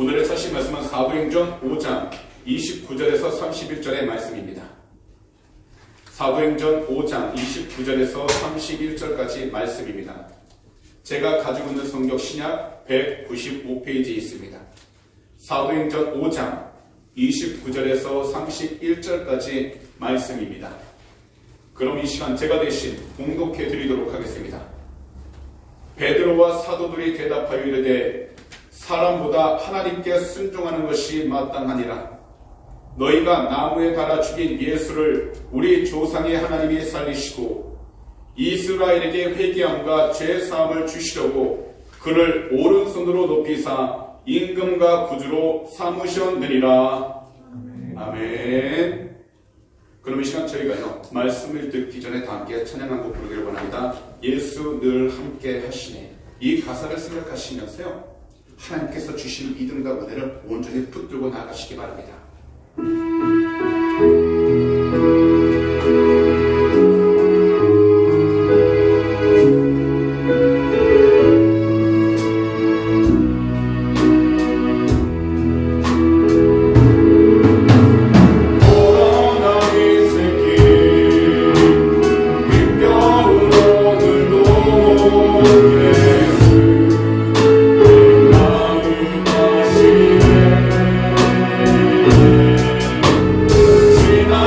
오늘의 사실 말씀은 사도행전 5장 29절에서 31절의 말씀입니다. 사도행전 5장 29절에서 31절까지 말씀입니다. 제가 가지고 있는 성경 신약 195페이지에 있습니다. 사도행전 5장 29절에서 31절까지 말씀입니다. 그럼 이 시간 제가 대신 봉독해 드리도록 하겠습니다. 베드로와 사도들이 대답하여 이르되 사람보다 하나님께 순종하는 것이 마땅하니라. 너희가 나무에 달아 죽인 예수를 우리 조상의 하나님이 살리시고 이스라엘에게 회개함과 죄사함을 주시려고 그를 오른손으로 높이사 임금과 구주로 삼으셨느니라. 아멘. 그럼 이 시간 저희가요 말씀을 듣기 전에 다 함께 찬양 한 곡 부르기를 원합니다. 예수 늘 함께 하시네. 이 가사를 생각하시면서요 하나님께서 주시는 믿음과 은혜를 온전히 붙들고 나가시기 바랍니다. 지나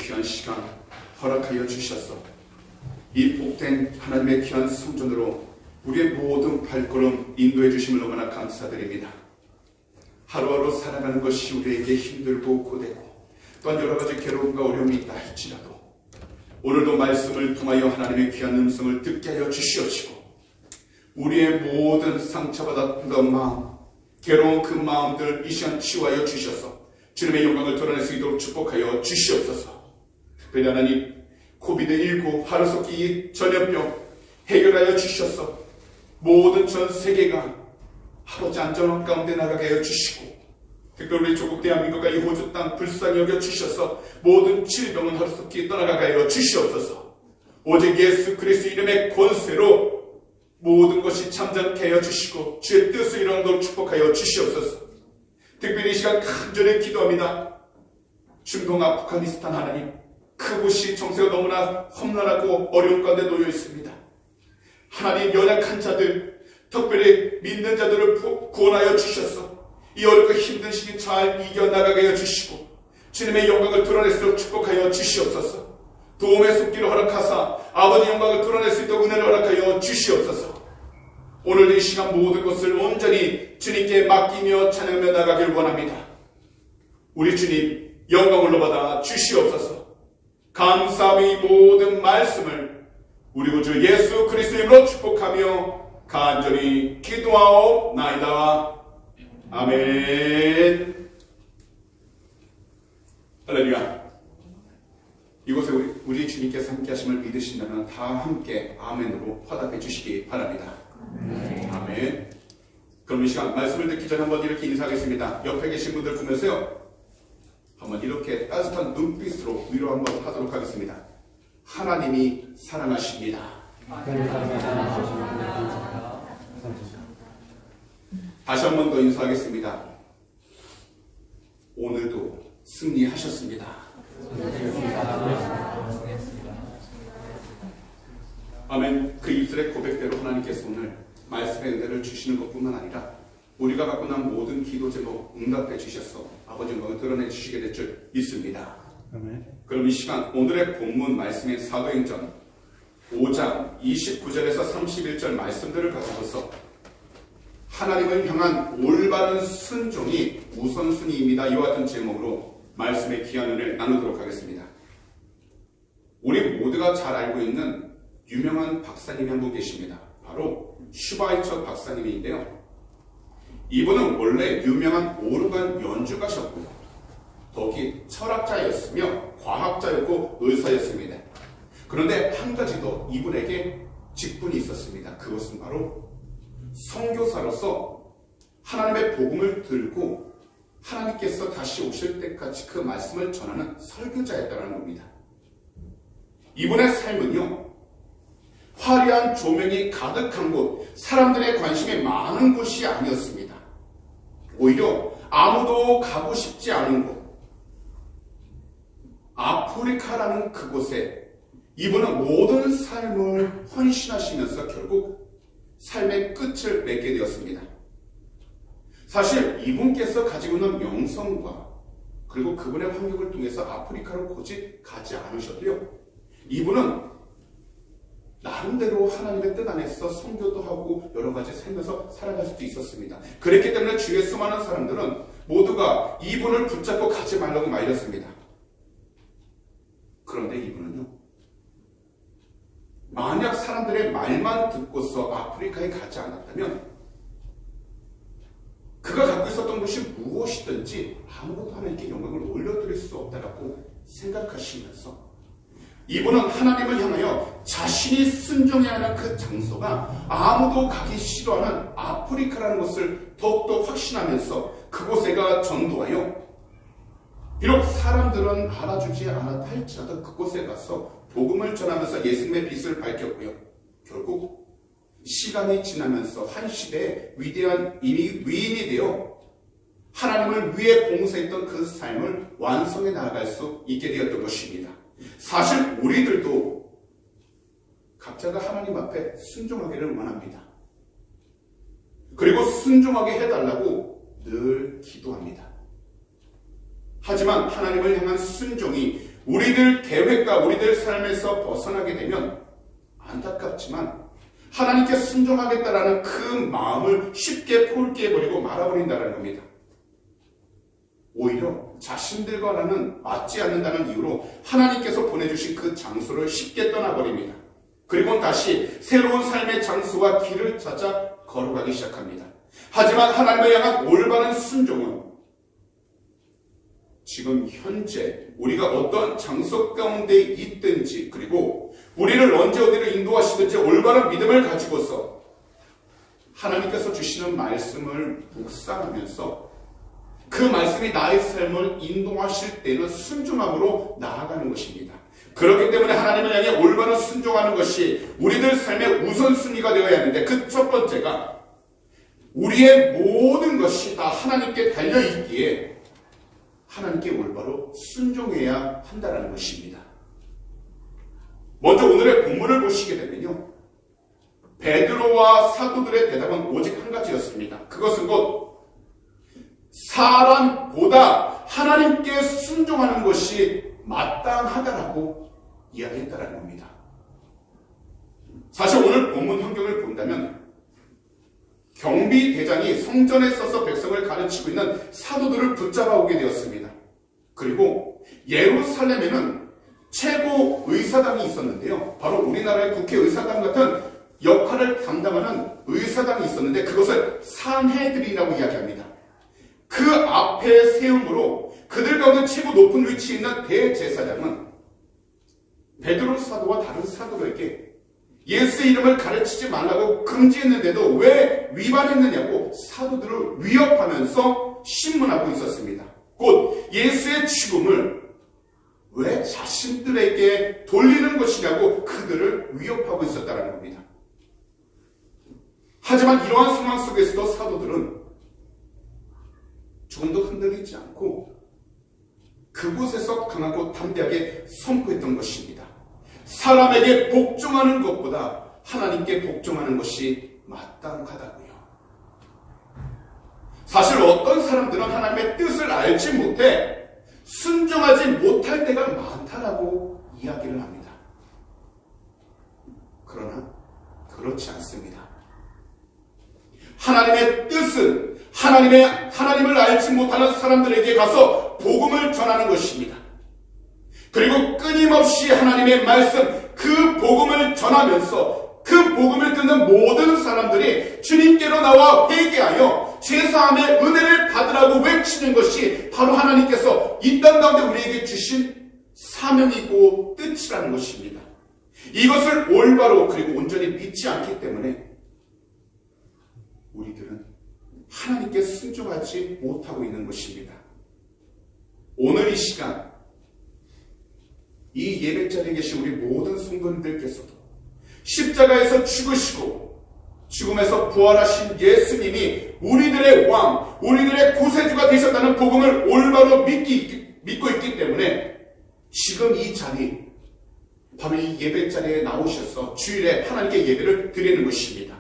귀한 시간 허락하여 주셨어. 이 복된 하나님의 귀한 성전으로 우리의 모든 발걸음 인도해 주심을 너무나 감사드립니다. 하루하루 살아가는 것이 우리에게 힘들고 고되고 또한 여러 가지 괴로움과 어려움이 있다 할지라도 오늘도 말씀을 통하여 하나님의 귀한 음성을 듣게 하여 주시옵시고 우리의 모든 상처받았던 마음, 괴로운 그 마음들 이 시간 치유하여 주셔서 주님의 영광을 드러낼 수 있도록 축복하여 주시옵소서. 특별히 하나님 코비드19 하루속히 전염병 해결하여 주셔서 모든 전 세계가 아버지 안전한 가운데 나가게 하여 주시고 특별히 우리 조국 대한민국과 이 호주 땅 불쌍히 여겨 주셔서 모든 질병은 하루속히 떠나가게 하여 주시옵소서. 오직 예수 그리스도 이름의 권세로 모든 것이 참전케 하여 주시고 주의 뜻을 이루도록 축복하여 주시옵소서. 특별히 이 시간 간절히 기도합니다. 중동 아프가니스탄 하나님 그곳이 정세가 너무나 험난하고 어려운 가운데 놓여 있습니다. 하나님 연약한 자들 특별히 믿는 자들을 구원하여 주셔서 이 어렵고 힘든 시기 잘 이겨나가게 하여 주시고 주님의 영광을 드러낼수록 축복하여 주시옵소서. 도움의 손길을 허락하사 아버지 영광을 드러낼 수 있도록 은혜를 허락하여 주시옵소서. 오늘 이 시간 모든 것을 온전히 주님께 맡기며 찬양하며 나가길 원합니다. 우리 주님 영광을 받아 주시옵소서. 감사하며 이 모든 말씀을 우리 구주 예수 그리스도 이름으로 축복하며 간절히 기도하옵나이다. 아멘. 할렐루야. 이곳에 우리 주님께서 함께 하심을 믿으신다면 다 함께 아멘으로 화답해 주시기 바랍니다. 아멘. 그럼 이 시간 말씀을 듣기 전에 한번 이렇게 인사하겠습니다. 옆에 계신 분들 보면서요 한번 이렇게 따뜻한 눈빛으로 위로 한번 하도록 하겠습니다. 하나님이 사랑하십니다. 다시 한 번 더 인사하겠습니다. 오늘도 승리하셨습니다. 아멘. 그 입술의 고백대로 하나님께서 오늘 말씀의 은혜를 주시는 것뿐만 아니라 우리가 갖고 난 모든 기도 제목 응답해 주셔서 아버지 영광을 드러내 주시게 될 줄 믿습니다. 아멘. 그럼 이 시간 오늘의 본문 말씀인 사도행전 5장 29절에서 31절 말씀들을 가지고서 하나님을 향한 올바른 순종이 우선순위입니다. 이와 같은 제목으로 말씀의 귀한 은혜를 나누도록 하겠습니다. 우리 모두가 잘 알고 있는 유명한 박사님이 한 분 계십니다. 바로 슈바이처 박사님인데요. 이분은 원래 유명한 오르간 연주가셨고요. 더욱이 철학자였으며 과학자였고 의사였습니다. 그런데 한 가지 더 이분에게 직분이 있었습니다. 그것은 바로 선교사로서 하나님의 복음을 들고 하나님께서 다시 오실 때까지 그 말씀을 전하는 설교자였다는 겁니다. 이분의 삶은요, 화려한 조명이 가득한 곳, 사람들의 관심이 많은 곳이 아니었습니다. 오히려 아무도 가고 싶지 않은 곳, 아프리카라는 그곳에 이분은 모든 삶을 헌신하시면서 결국 삶의 끝을 맺게 되었습니다. 사실 이분께서 가지고 있는 명성과 그리고 그분의 환경을 통해서 아프리카로 굳이 가지 않으셔도요, 이분은 나름대로 하나님의 뜻 안에서 선교도 하고 여러 가지 살면서 살아갈 수도 있었습니다. 그랬기 때문에 주위에 수많은 사람들은 모두가 이분을 붙잡고 가지 말라고 말렸습니다. 그런데 이분은요, 만약 사람들의 말만 듣고서 아프리카에 가지 않았다면 그가 갖고 있었던 것이 무엇이든지 아무것도 하나님께 영광을 올려드릴 수 없다라고 생각하시면서 이분은 하나님을 향하여 자신이 순종해야 하는 그 장소가 아무도 가기 싫어하는 아프리카라는 것을 더욱더 확신하면서 그곳에가 전도하여 비록 사람들은 알아주지 않았다 할지라도 그곳에 가서 복음을 전하면서 예수님의 빛을 밝혔고요. 결국 시간이 지나면서 한 시대에 위대한 위인이 되어 하나님을 위해 봉사했던 그 삶을 완성해 나아갈 수 있게 되었던 것입니다. 사실 우리들도 각자가 하나님 앞에 순종하기를 원합니다. 그리고 순종하게 해달라고 늘 기도합니다. 하지만 하나님을 향한 순종이 우리들 계획과 우리들 삶에서 벗어나게 되면 안타깝지만 하나님께 순종하겠다라는 그 마음을 쉽게 포기해버리고 말아버린다는 겁니다. 오히려 자신들과는 맞지 않는다는 이유로 하나님께서 보내주신 그 장소를 쉽게 떠나버립니다. 그리고 다시 새로운 삶의 장소와 길을 찾아 걸어가기 시작합니다. 하지만 하나님을 향한 올바른 순종은 지금 현재 우리가 어떤 장소 가운데 있든지, 그리고 우리를 언제 어디로 인도하시든지 올바른 믿음을 가지고서 하나님께서 주시는 말씀을 묵상하면서 그 말씀이 나의 삶을 인도하실 때는 순종함으로 나아가는 것입니다. 그렇기 때문에 하나님을 향해 올바른 순종하는 것이 우리들 삶의 우선순위가 되어야 하는데, 그 첫 번째가 우리의 모든 것이 다 하나님께 달려있기에 하나님께 올바로 순종해야 한다는 것입니다. 먼저 오늘의 본문을 보시게 되면요, 베드로와 사도들의 대답은 오직 한 가지였습니다. 그것은 곧 사람보다 하나님께 순종하는 것이 마땅하다라고 이야기했다라는 겁니다. 사실 오늘 본문 환경을 본다면 경비대장이 성전에 서서 백성을 가르치고 있는 사도들을 붙잡아 오게 되었습니다. 그리고 예루살렘에는 최고 의사당이 있었는데요, 바로 우리나라의 국회의사당 같은 역할을 담당하는 의사당이 있었는데 그것을 산헤드린이라고 이야기합니다. 그 앞에 세움으로 그들 가운데 최고 높은 위치에 있는 대제사장은 베드로 사도와 다른 사도들에게 예수의 이름을 가르치지 말라고 금지했는데도 왜 위반했느냐고 사도들을 위협하면서 신문하고 있었습니다. 곧 예수의 죽음을 왜 자신들에게 돌리는 것이냐고 그들을 위협하고 있었다는 겁니다. 하지만 이러한 상황 속에서도 사도들은 조금도 흔들리지 않고 그곳에서 강하고 담대하게 선포했던 것입니다. 사람에게 복종하는 것보다 하나님께 복종하는 것이 마땅하다고요. 사실 어떤 사람들은 하나님의 뜻을 알지 못해 순종하지 못할 때가 많다라고 이야기를 합니다. 그러나 그렇지 않습니다. 하나님의 뜻은 하나님을 알지 못하는 사람들에게 가서 복음을 전하는 것입니다. 그리고 끊임없이 하나님의 말씀, 그 복음을 전하면서 그 복음을 듣는 모든 사람들이 주님께로 나와 회개하여 제사함의 은혜를 받으라고 외치는 것이 바로 하나님께서 이 땅 가운데 우리에게 주신 사명이고 뜻이라는 것입니다. 이것을 올바로 그리고 온전히 믿지 않기 때문에 우리들은 하나님께 순종하지 못하고 있는 것입니다. 오늘 이 시간 이 예배자리에 계신 우리 모든 성도님들께서도 십자가에서 죽으시고 죽음에서 부활하신 예수님이 우리들의 왕, 우리들의 구세주가 되셨다는 복음을 올바로 믿고 있기 때문에 지금 이 자리, 바로 이 예배자리에 나오셔서 주일에 하나님께 예배를 드리는 것입니다.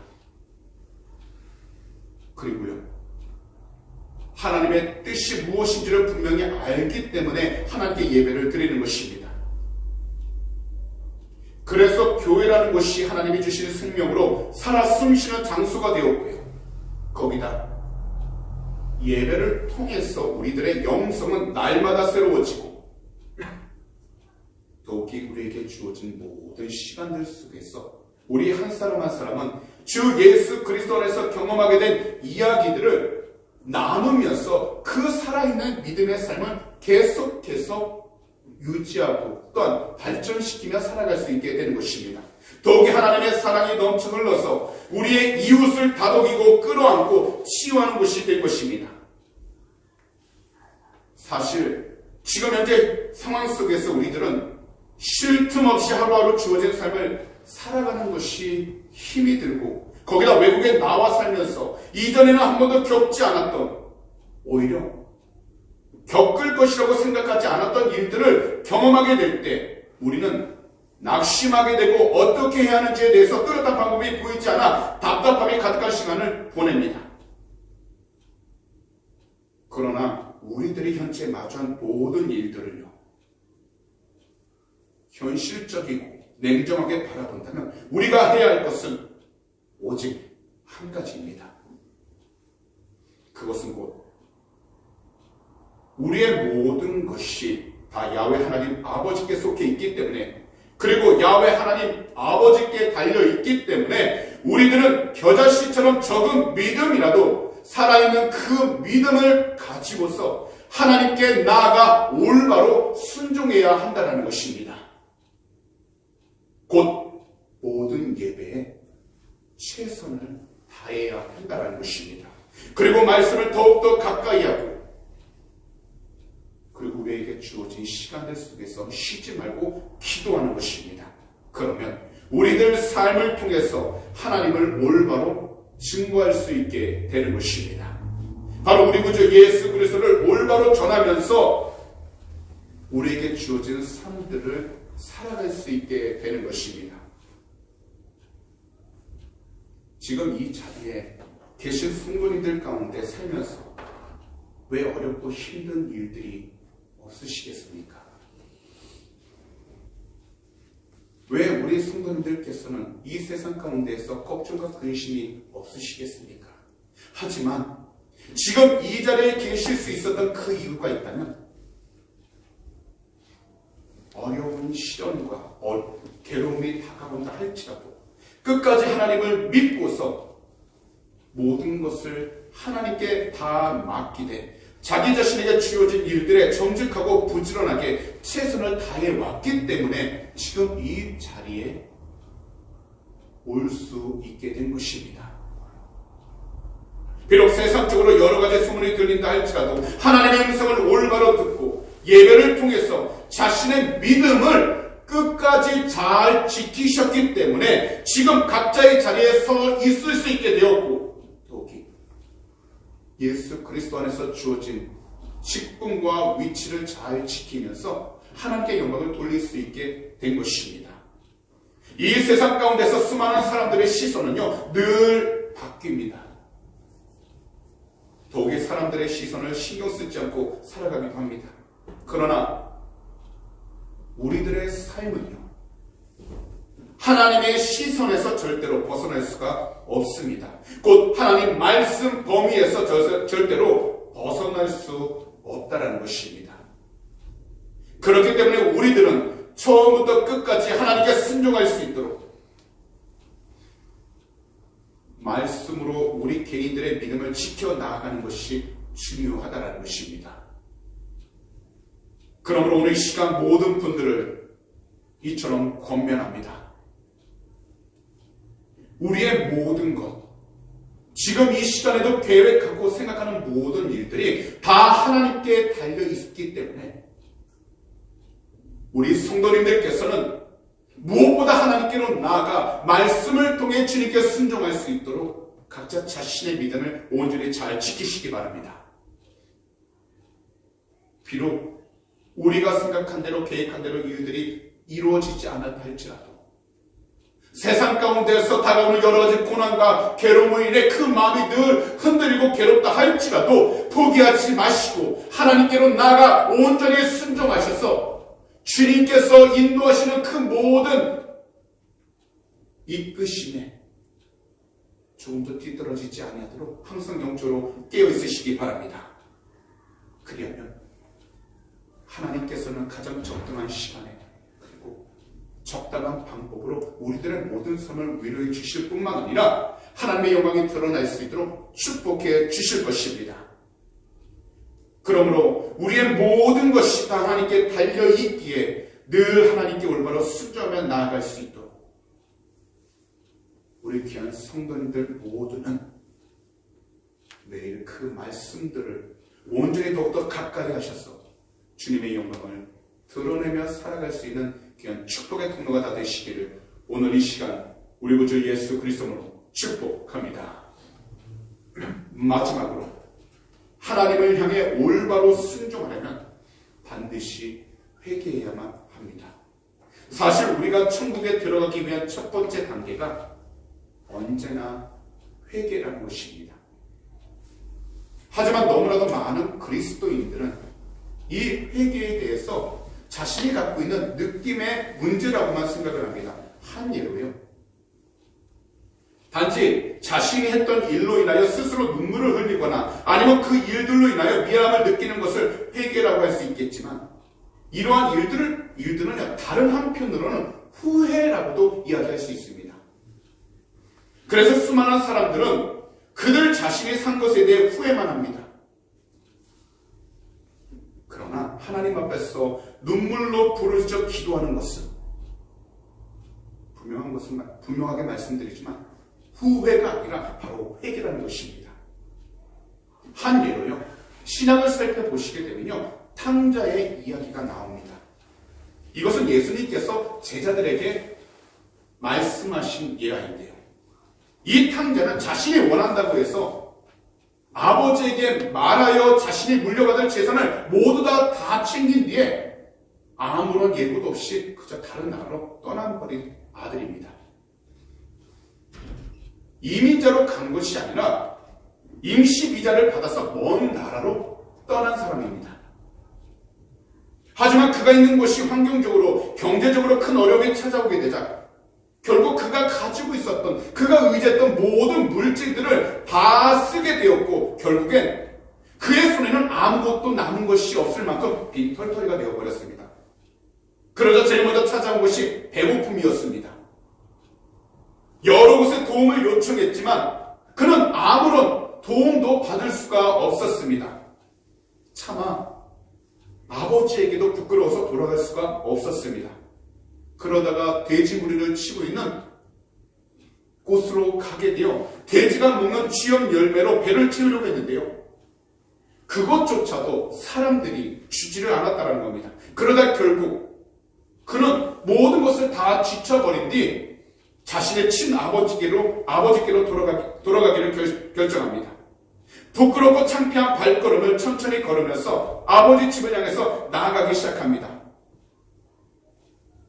그리고요, 하나님의 뜻이 무엇인지를 분명히 알기 때문에 하나님께 예배를 드리는 것입니다. 그래서 교회라는 것이 하나님이 주신 생명으로 살아 숨쉬는 장소가 되었고요, 거기다 예배를 통해서 우리들의 영성은 날마다 새로워지고 더욱이 우리에게 주어진 모든 시간들 속에서 우리 한 사람 한 사람은 주 예수 그리스도 안에서 경험하게 된 이야기들을 나누면서 그 살아있는 믿음의 삶을 계속해서 유지하고 또한 발전시키며 살아갈 수 있게 되는 것입니다. 더욱이 하나님의 사랑이 넘쳐 흘러서 우리의 이웃을 다독이고 끌어안고 치유하는 것이 될 것입니다. 사실 지금 현재 상황 속에서 우리들은 쉴 틈 없이 하루하루 주어진 삶을 살아가는 것이 힘이 들고, 거기다 외국에 나와 살면서 이전에는 한 번도 겪지 않았던, 오히려 겪을 것이라고 생각하지 않았던 일들을 경험하게 될 때 우리는 낙심하게 되고 어떻게 해야 하는지에 대해서 뚜렷한 방법이 보이지 않아 답답함이 가득한 시간을 보냅니다. 그러나 우리들이 현재 마주한 모든 일들을요, 현실적이고 냉정하게 바라본다면 우리가 해야 할 것은 오직 한 가지입니다. 그것은 곧 우리의 모든 것이 다 야훼 하나님 아버지께 속해 있기 때문에, 그리고 야훼 하나님 아버지께 달려있기 때문에 우리들은 겨자씨처럼 적은 믿음이라도 살아있는 그 믿음을 가지고서 하나님께 나아가 올바로 순종해야 한다는 것입니다. 곧 모든 예배에 최선을 다해야 한다는 것입니다. 그리고 말씀을 더욱더 가까이 하고, 그리고 우리에게 주어진 시간들 속에서 쉬지 말고 기도하는 것입니다. 그러면 우리들 삶을 통해서 하나님을 올바로 증거할 수 있게 되는 것입니다. 바로 우리 구주 예수 그리스도를 올바로 전하면서 우리에게 주어진 삶들을 살아갈 수 있게 되는 것입니다. 지금 이 자리에 계신 성도님들 가운데 살면서 왜 어렵고 힘든 일들이 없으시겠습니까? 왜 우리 성도님들께서는 이 세상 가운데에서 걱정과 근심이 없으시겠습니까? 하지만 지금 이 자리에 계실 수 있었던 그 이유가 있다면, 어려운 시련과 괴로움이 다가온다 할지라도 끝까지 하나님을 믿고서 모든 것을 하나님께 다 맡기되 자기 자신에게 주어진 일들에 정직하고 부지런하게 최선을 다해 왔기 때문에 지금 이 자리에 올 수 있게 된 것입니다. 비록 세상적으로 여러 가지 소문이 들린다 할지라도 하나님의 음성을 올바로 듣고 예배를 통해서 자신의 믿음을 끝까지 잘 지키셨기 때문에 지금 각자의 자리에 서 있을 수 있게 되었고, 더욱이 예수 그리스도 안에서 주어진 직분과 위치를 잘 지키면서 하나님께 영광을 돌릴 수 있게 된 것입니다. 이 세상 가운데서 수많은 사람들의 시선은요, 늘 바뀝니다. 더욱이 사람들의 시선을 신경 쓰지 않고 살아가기도 합니다. 그러나 우리들의 삶은요, 하나님의 시선에서 절대로 벗어날 수가 없습니다. 곧 하나님 말씀 범위에서 절대로 벗어날 수 없다라는 것입니다. 그렇기 때문에 우리들은 처음부터 끝까지 하나님께 순종할 수 있도록 말씀으로 우리 개인들의 믿음을 지켜나가는 것이 중요하다는 것입니다. 그러므로 오늘 이 시간 모든 분들을 이처럼 권면합니다. 우리의 모든 것, 지금 이 시간에도 계획하고 생각하는 모든 일들이 다 하나님께 달려있기 때문에 우리 성도님들께서는 무엇보다 하나님께로 나아가 말씀을 통해 주님께 순종할 수 있도록 각자 자신의 믿음을 온전히 잘 지키시기 바랍니다. 비록 우리가 생각한 대로 계획한 대로 일들이 이루어지지 않았다 할지라도 세상 가운데서 다가오는 여러 가지 고난과 괴로움으로 인해 그 마음이 늘 흔들리고 괴롭다 할지라도 포기하지 마시고 하나님께로 나아가 온전히 순종하셔서 주님께서 인도하시는 그 모든 이끄심에 조금도 뒤떨어지지 아니하도록 항상 영적으로 깨어있으시기 바랍니다. 그리하면 하나님께서는 가장 적당한 시간에 그리고 적당한 방법으로 우리들의 모든 삶을 위로해 주실 뿐만 아니라 하나님의 영광이 드러날 수 있도록 축복해 주실 것입니다. 그러므로 우리의 모든 것이 다 하나님께 달려있기에 늘 하나님께 올바로 순종하며 나아갈 수 있도록 우리 귀한 성도님들 모두는 매일 그 말씀들을 온전히 더욱더 가까이 하셔서 주님의 영광을 드러내며 살아갈 수 있는 귀한 축복의 통로가 다 되시기를 오늘 이 시간 우리 구주 예수 그리스도로 축복합니다. 마지막으로 하나님을 향해 올바로 순종하려면 반드시 회개해야만 합니다. 사실 우리가 천국에 들어가기 위한 첫 번째 단계가 언제나 회개라는 것입니다. 하지만 너무나도 많은 그리스도인들은 이 회개에 대해서 자신이 갖고 있는 느낌의 문제라고만 생각을 합니다. 한 예로요. 단지 자신이 했던 일로 인하여 스스로 눈물을 흘리거나 아니면 그 일들로 인하여 미안함을 느끼는 것을 회개라고 할 수 있겠지만 이러한 일들은요, 다른 한편으로는 후회라고도 이야기할 수 있습니다. 그래서 수많은 사람들은 그들 자신이 산 것에 대해 후회만 합니다. 그러나 하나님 앞에서 눈물로 부르짖어 기도하는 것은 분명하게 말씀드리지만 후회가 아니라 바로 회개라는 것입니다. 한 예로요, 신약을 살펴보시게 되면요, 탕자의 이야기가 나옵니다. 이것은 예수님께서 제자들에게 말씀하신 예화인데요. 이 탕자는 자신이 원한다고 해서 아버지에게 말하여 자신이 물려받을 재산을 모두 다 챙긴 뒤에 아무런 예고도 없이 그저 다른 나라로 떠나버린 아들입니다. 이민자로 간 것이 아니라 임시 비자를 받아서 먼 나라로 떠난 사람입니다. 하지만 그가 있는 곳이 환경적으로 경제적으로 큰 어려움이 찾아오게 되자 결국 그가 가지고 있었던, 그가 의지했던 모든 물질들을 다 쓰게 되었고 결국엔 그의 손에는 아무것도 남은 것이 없을 만큼 빈털터리가 되어버렸습니다. 그러자 제일 먼저 찾아온 것이 배고픔이었습니다. 여러 곳에 도움을 요청했지만 그는 아무런 도움도 받을 수가 없었습니다. 차마 아버지에게도 부끄러워서 돌아갈 수가 없었습니다. 그러다가 돼지 무리를 치고 있는 곳으로 가게 되어 돼지가 먹는 쥐염 열매로 배를 채우려고 했는데요. 그것조차도 사람들이 주지를 않았다는 겁니다. 그러다 결국 그는 모든 것을 다 지쳐버린 뒤 자신의 친아버지께로 돌아가기를 결정합니다. 부끄럽고 창피한 발걸음을 천천히 걸으면서 아버지 집을 향해서 나아가기 시작합니다.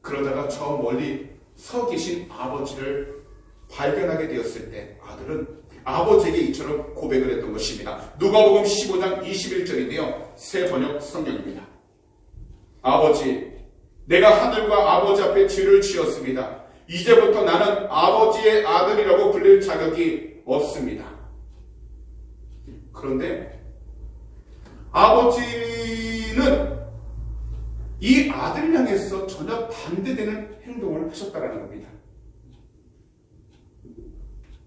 그러다가 저 멀리 서 계신 아버지를 발견하게 되었을 때 아들은 아버지에게 이처럼 고백을 했던 것입니다. 누가복음 15장 21절인데요. 새 번역 성경입니다. 아버지, 내가 하늘과 아버지 앞에 죄를 지었습니다. 이제부터 나는 아버지의 아들이라고 불릴 자격이 없습니다. 그런데 아버지는 이 아들을 향해서 전혀 반대되는 행동을 하셨다는 겁니다.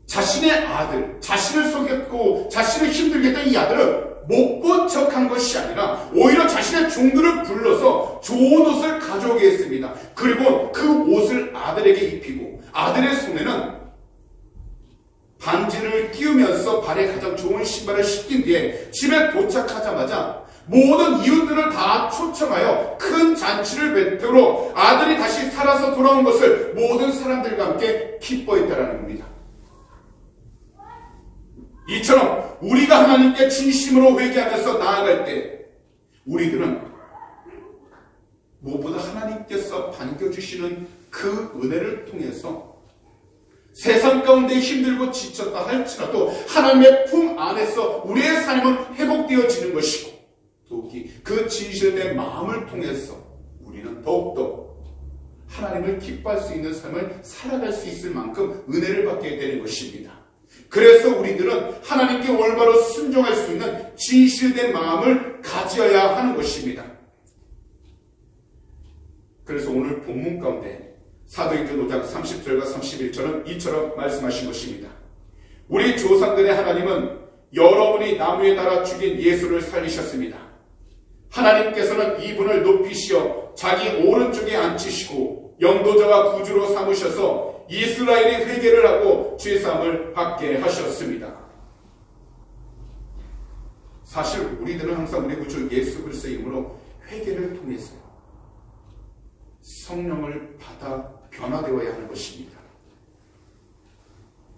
자신의 아들, 자신을 속였고 자신을 힘들게 했던 이 아들을 못 본 척한 것이 아니라 오히려 자신의 종들을 불러서 좋은 옷을 가져오게 했습니다. 그리고 그 옷을 아들에게 입히고 아들의 손에는 반지를 끼우면서 발에 가장 좋은 신발을 신긴 뒤에 집에 도착하자마자 모든 이웃들을 다 초청하여 큰 잔치를 베풀어 아들이 다시 살아서 돌아온 것을 모든 사람들과 함께 기뻐했다라는 겁니다. 이처럼 우리가 하나님께 진심으로 회개하면서 나아갈 때 우리들은 무엇보다 하나님께서 반겨주시는 그 은혜를 통해서 세상 가운데 힘들고 지쳤다 할지라도 하나님의 품 안에서 우리의 삶은 회복되어지는 것이고 더욱이 그 진실된 마음을 통해서 우리는 더욱더 하나님을 기뻐할 수 있는 삶을 살아갈 수 있을 만큼 은혜를 받게 되는 것입니다. 그래서 우리들은 하나님께 올바로 순종할 수 있는 진실된 마음을 가져야 하는 것입니다. 그래서 오늘 본문 가운데 사도행전 5장 30절과 31절은 이처럼 말씀하신 것입니다. 우리 조상들의 하나님은 여러분이 나무에 달아 죽인 예수를 살리셨습니다. 하나님께서는 이분을 높이시어 자기 오른쪽에 앉히시고 영도자와 구주로 삼으셔서 이스라엘이 회개를 하고 죄사함을 받게 하셨습니다. 사실 우리들은 항상 우리 구주 예수 그리스도의 이름으로 회개를 통해서 성령을 받아 변화되어야 하는 것입니다.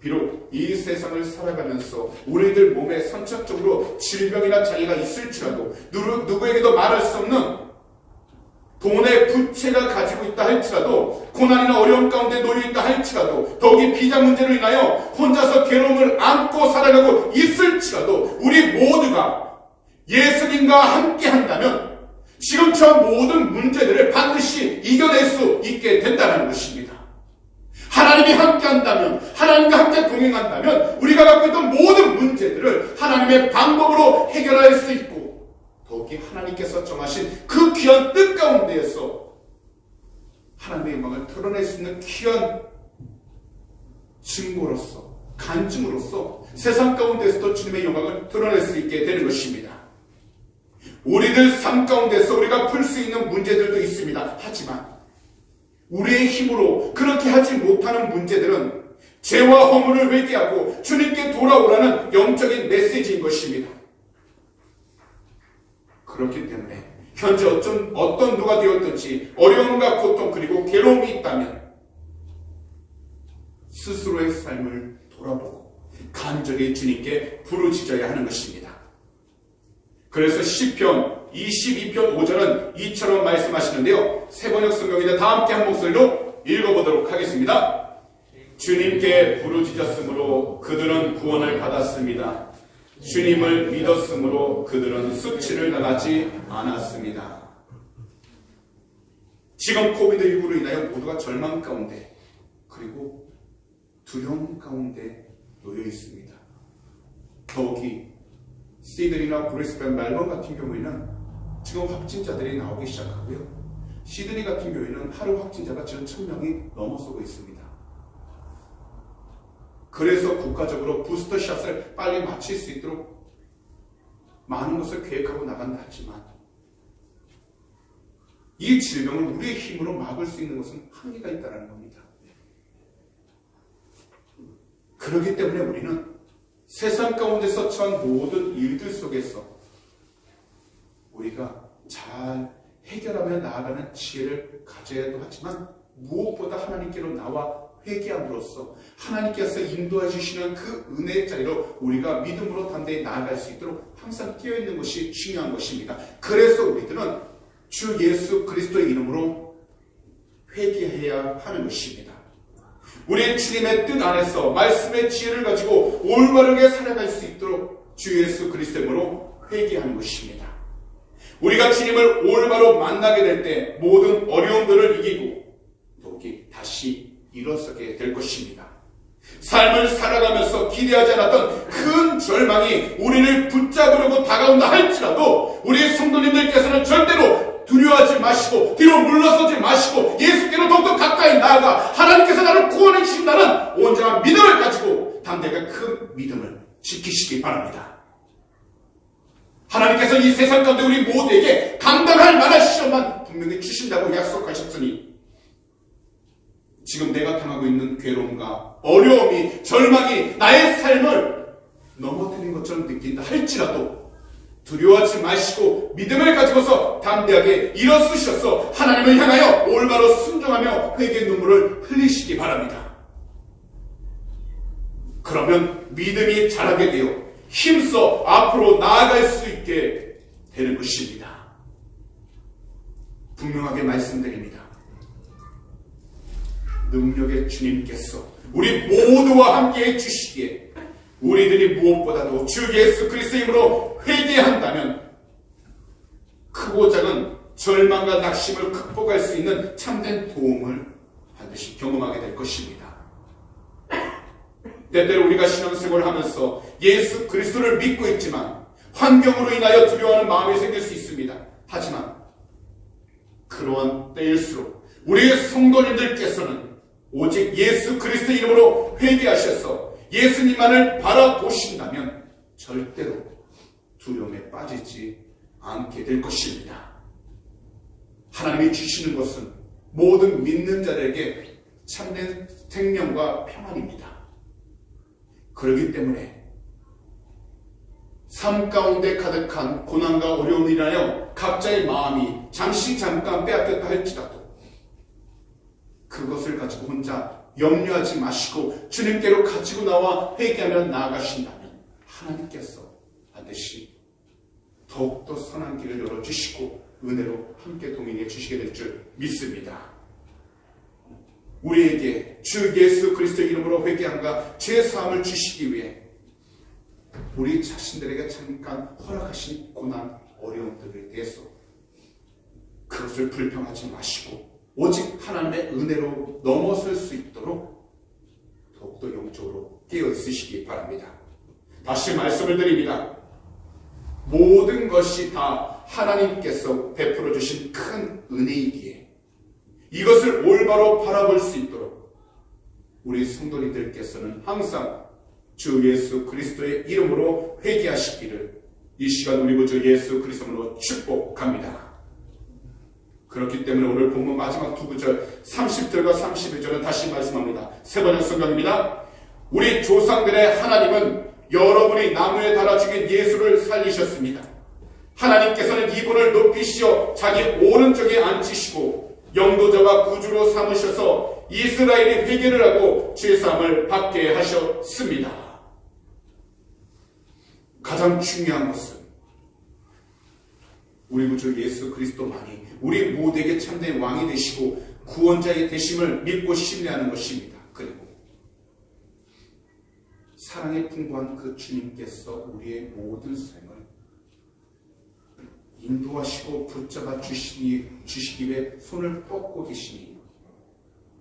비록 이 세상을 살아가면서 우리들 몸에 선천적으로 질병이나 장애가 있을지라도 누구에게도 말할 수 없는 돈의 부채가 가지고 있다 할지라도 고난이나 어려움 가운데 놓여 있다 할지라도 더욱이 비자 문제로 인하여 혼자서 괴로움을 안고 살아가고 있을지라도 우리 모두가 예수님과 함께 한다면 지금처럼 모든 문제들을 반드시 이겨낼 수 있게 된다는 것입니다. 하나님이 함께 한다면, 하나님과 함께 동행한다면 우리가 갖고 있던 모든 문제들을 하나님의 방법으로 해결할 수 있고, 더욱이 하나님께서 정하신 그 귀한 뜻 가운데에서 하나님의 영광을 드러낼 수 있는 귀한 증거로서, 간증으로서 세상 가운데서도 주님의 영광을 드러낼 수 있게 되는 것입니다. 우리들 삶 가운데서 우리가 풀 수 있는 문제들도 있습니다. 하지만 우리의 힘으로 그렇게 하지 못하는 문제들은 죄와 허물을 회개하고 주님께 돌아오라는 영적인 메시지인 것입니다. 그렇기 때문에 현재 어떤 누가 되었든지 어려움과 고통 그리고 괴로움이 있다면 스스로의 삶을 돌아보고 간절히 주님께 부르짖어야 하는 것입니다. 그래서 시편 22편 5절은 이처럼 말씀하시는데요. 새번역 성경인데 다 함께 한 목소리로 읽어보도록 하겠습니다. 주님께 부르짖었으므로 그들은 구원을 받았습니다. 주님을 믿었으므로 그들은 수치를 당하지 않았습니다. 지금 코비드19로 인하여 모두가 절망 가운데 그리고 두려움 가운데 놓여 있습니다. 더욱이 시드니나 브리스벤, 멜번 같은 경우에는 지금 확진자들이 나오기 시작하고요. 시드니 같은 경우에는 하루 확진자가 지금 1000명이 넘어서고 있습니다. 그래서 국가적으로 부스터샷을 빨리 마칠 수 있도록 많은 것을 계획하고 나간다 하지만 이 질병을 우리의 힘으로 막을 수 있는 것은 한계가 있다는 겁니다. 그렇기 때문에 우리는 세상 가운데서 처한 모든 일들 속에서 우리가 잘 해결하며 나아가는 지혜를 가져야도 하지만 무엇보다 하나님께로 나와 회개함으로써 하나님께서 인도해 주시는 그 은혜의 자리로 우리가 믿음으로 담대히 나아갈 수 있도록 항상 끼어있는 것이 중요한 것입니다. 그래서 우리들은 주 예수 그리스도의 이름으로 회개해야 하는 것입니다. 우리 주님의 뜻 안에서 말씀의 지혜를 가지고 올바르게 살아갈 수 있도록 주 예수 그리스도의 이름으로 회개하는 것입니다. 우리가 주님을 올바로 만나게 될 때 모든 어려움들을 이기고 더욱이 다시 일어서게 될 것입니다. 삶을 살아가면서 기대하지 않았던 큰 절망이 우리를 붙잡으려고 다가온다 할지라도 우리 성도님들께서는 절대로 두려워하지 마시고 뒤로 물러서지 마시고 예수께로 더욱더 가까이 나아가 하나님께서 나를 구원해 주신다는 온전한 믿음을 가지고 담대하게 큰 믿음을 지키시기 바랍니다. 하나님께서 이 세상 가운데 우리 모두에게 감당할 만한 시험만 분명히 주신다고 약속하셨으니 지금 내가 당하고 있는 괴로움과 어려움이 절망이 나의 삶을 넘어뜨린 것처럼 느낀다 할지라도 두려워하지 마시고 믿음을 가지고서 담대하게 일어서셔서 하나님을 향하여 올바로 순종하며 회개의 눈물을 흘리시기 바랍니다. 그러면 믿음이 자라게 되어 힘써 앞으로 나아갈 수 있게 되는 것입니다. 분명하게 말씀드립니다. 능력의 주님께서 우리 모두와 함께 해주시기에 우리들이 무엇보다도 주 예수 그리스도의 이름으로 회개한다면 크고 작은 절망과 낙심을 극복할 수 있는 참된 도움을 반드시 경험하게 될 것입니다. 때때로 우리가 신앙생활을 하면서 예수 그리스도를 믿고 있지만 환경으로 인하여 두려워하는 마음이 생길 수 있습니다. 하지만 그러한 때일수록 우리의 성도님들께서는 오직 예수 그리스도의 이름으로 회개하셔서 예수님만을 바라보신다면 절대로 두려움에 빠지지 않게 될 것입니다. 하나님이 주시는 것은 모든 믿는 자들에게 참된 생명과 평안입니다. 그렇기 때문에 삶 가운데 가득한 고난과 어려움이 인하여 각자의 마음이 잠시 잠깐 빼앗겼다 할지라도 그것을 가지고 혼자 염려하지 마시고 주님께로 가지고 나와 회개하며 나아가신다면 하나님께서 반드시 더욱더 선한 길을 열어주시고 은혜로 함께 동행해 주시게 될 줄 믿습니다. 우리에게 주 예수 그리스도의 이름으로 회개함과 죄사함을 주시기 위해 우리 자신들에게 잠깐 허락하신 고난 어려움들에 대해서 그것을 불평하지 마시고 오직 하나님의 은혜로 넘어설 수 있도록 더욱더 영적으로 깨어 있으시기 바랍니다. 다시 말씀을 드립니다. 모든 것이 다 하나님께서 베풀어 주신 큰 은혜이기에 이것을 올바로 바라볼 수 있도록 우리 성도님들께서는 항상 주 예수 그리스도의 이름으로 회개하시기를 이 시간 우리 구주 예수 그리스도로 축복합니다. 그렇기 때문에 오늘 본문 마지막 두 구절 30절과 31절은 다시 말씀합니다. 세 번역 성경입니다. 우리 조상들의 하나님은 여러분이 나무에 달아 죽인 예수를 살리셨습니다. 하나님께서는 이분을 높이시어 자기 오른쪽에 앉히시고 영도자와 구주로 삼으셔서 이스라엘이 회개를 하고 죄사함을 받게 하셨습니다. 가장 중요한 것은 우리 구주 예수 그리스도만이 우리 모두에게 참된 왕이 되시고 구원자의 되심을 믿고 신뢰하는 것입니다. 그리고 사랑에 풍부한 그 주님께서 우리의 모든 삶을 인도하시고 붙잡아 주시기 위해 손을 뻗고 계시니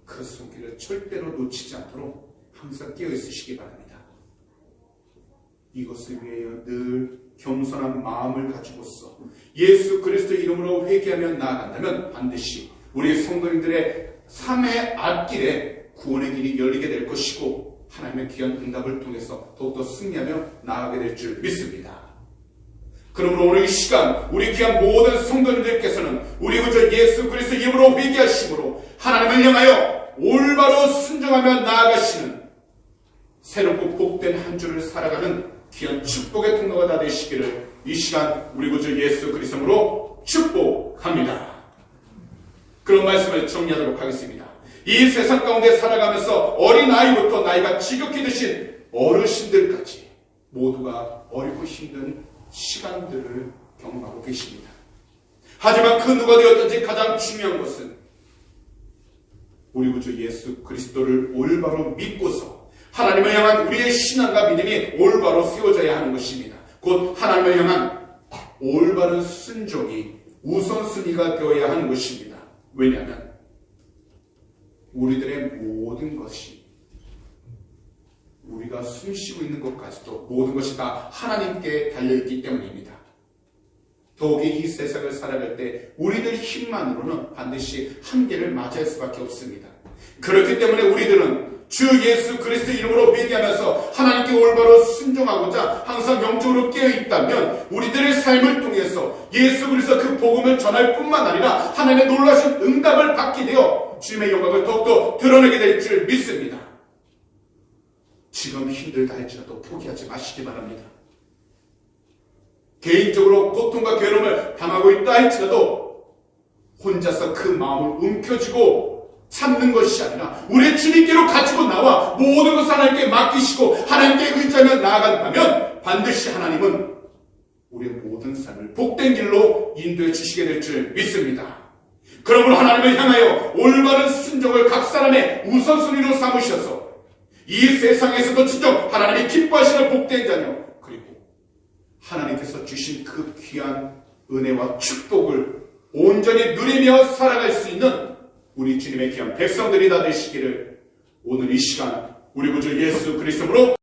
그 손길을 절대로 놓치지 않도록 항상 깨어 있으시기 바랍니다. 이것을 위하여 늘 겸손한 마음을 가지고서 예수 그리스도 이름으로 회개하며 나아간다면 반드시 우리 성도님들의 삶의 앞길에 구원의 길이 열리게 될 것이고 하나님의 귀한 응답을 통해서 더욱더 승리하며 나아가게 될 줄 믿습니다. 그러므로 오늘 이 시간 우리 귀한 모든 성도님들께서는 우리 구주 예수 그리스도 이름으로 회개하심으로 하나님을 향하여 올바로 순종하며 나아가시는 새롭고 복된 한 주를 살아가는 귀한 축복의 통로가 다 되시기를 이 시간 우리 구주 예수 그리스도로 축복합니다. 그런 말씀을 정리하도록 하겠습니다. 이 세상 가운데 살아가면서 어린아이부터 나이가 지극히 드신 어르신들까지 모두가 어렵고 힘든 시간들을 경험하고 계십니다. 하지만 그 누가 되었든지 가장 중요한 것은 우리 구주 예수 그리스도를 올바로 믿고서 하나님을 향한 우리의 신앙과 믿음이 올바로 세워져야 하는 것입니다. 곧 하나님을 향한 올바른 순종이 우선순위가 되어야 하는 것입니다. 왜냐하면 우리들의 모든 것이 우리가 숨쉬고 있는 것까지도 모든 것이 다 하나님께 달려있기 때문입니다. 더욱이 이 세상을 살아갈 때 우리들 힘만으로는 반드시 한계를 맞이할 수밖에 없습니다. 그렇기 때문에 우리들은 주 예수 그리스도 이름으로 회개하면서 하나님께 올바로 순종하고자 항상 영적으로 깨어있다면 우리들의 삶을 통해서 예수 그리스도 그 복음을 전할 뿐만 아니라 하나님의 놀라신 응답을 받게 되어 주님의 영광을 더욱더 드러내게 될 줄 믿습니다. 지금 힘들다 할지라도 포기하지 마시기 바랍니다. 개인적으로 고통과 괴로움을 당하고 있다 할지라도 혼자서 그 마음을 움켜쥐고 참는 것이 아니라 우리의 주님께로 가지고 나와 모든 것을 하나님께 맡기시고 하나님께 의지하며 나아간다면 반드시 하나님은 우리의 모든 삶을 복된 길로 인도해 주시게 될 줄 믿습니다. 그러므로 하나님을 향하여 올바른 순종을 각 사람의 우선순위로 삼으셔서 이 세상에서도 진정 하나님이 기뻐하시는 복된 자녀 그리고 하나님께서 주신 그 귀한 은혜와 축복을 온전히 누리며 살아갈 수 있는 우리 주님의 귀한 백성들이 다 되시기를 오늘 이 시간 우리 구주 예수 그리스도로